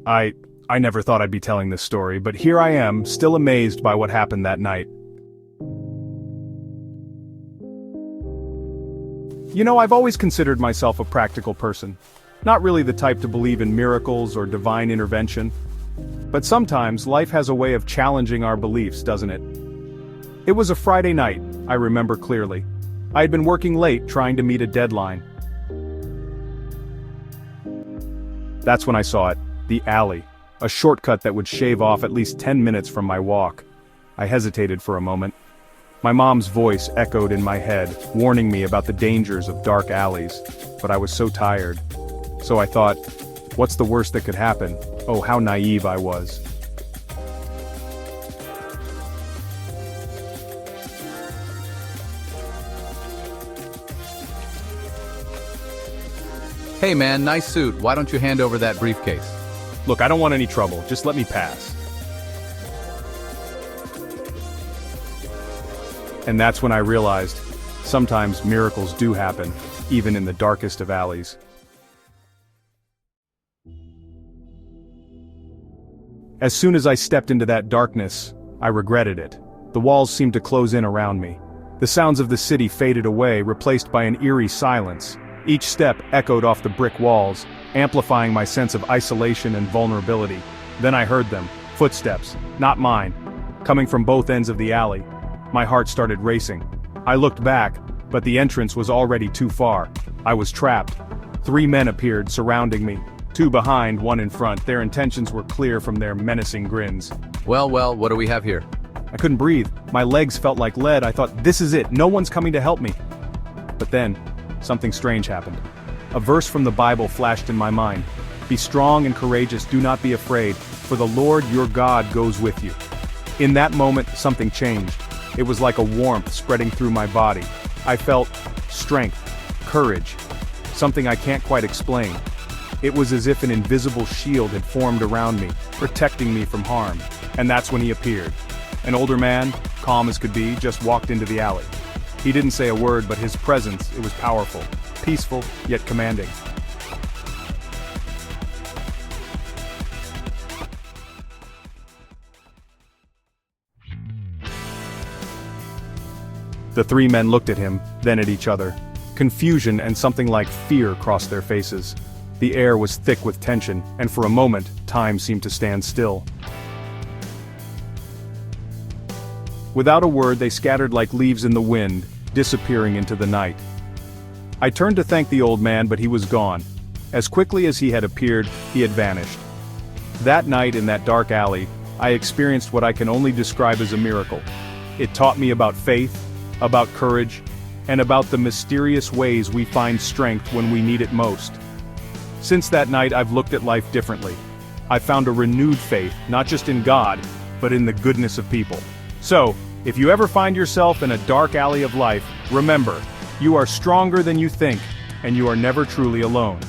I never thought I'd be telling this story, but here I am, still amazed by what happened that night. You know, I've always considered myself a practical person. Not really the type to believe in miracles or divine intervention. But sometimes life has a way of challenging our beliefs, doesn't it? It was a Friday night, I remember clearly. I had been working late trying to meet a deadline. That's when I saw it, the alley, a shortcut that would shave off at least 10 minutes from my walk. I hesitated for a moment. My mom's voice echoed in my head, warning me about the dangers of dark alleys, but I was so tired. So I thought, what's the worst that could happen? Oh, how naive I was. Hey man, nice suit. Why don't you hand over that briefcase? Look, I don't want any trouble, just let me pass. And that's when I realized, sometimes miracles do happen, even in the darkest of alleys. As soon as I stepped into that darkness, I regretted it. The walls seemed to close in around me. The sounds of the city faded away, replaced by an eerie silence. Each step echoed off the brick walls, amplifying my sense of isolation and vulnerability. Then I heard them, footsteps, not mine, coming from both ends of the alley. My heart started racing. I looked back, but the entrance was already too far. I was trapped. 3 men appeared, surrounding me. 2 behind, 1 in front. Their intentions were clear from their menacing grins. Well, what do we have here? I couldn't breathe. My legs felt like lead. I thought, this is it. No one's coming to help me. But then, something strange happened. A verse from the Bible flashed in my mind. Be strong and courageous, do not be afraid, for the Lord your God goes with you. In that moment, something changed. It was like a warmth spreading through my body. I felt strength, courage, something I can't quite explain. It was as if an invisible shield had formed around me, protecting me from harm. And that's when he appeared. An older man, calm as could be, just walked into the alley. He didn't say a word, but his presence, it was powerful, peaceful, yet commanding. The 3 men looked at him, then at each other. Confusion and something like fear crossed their faces. The air was thick with tension, and for a moment, time seemed to stand still. Without a word, they scattered like leaves in the wind, disappearing into the night. I turned to thank the old man, but he was gone. As quickly as he had appeared, he had vanished. That night in that dark alley, I experienced what I can only describe as a miracle. It taught me about faith, about courage, and about the mysterious ways we find strength when we need it most. Since that night, I've looked at life differently. I've found a renewed faith, not just in God, but in the goodness of people. So, if you ever find yourself in a dark alley of life, remember, you are stronger than you think, and you are never truly alone.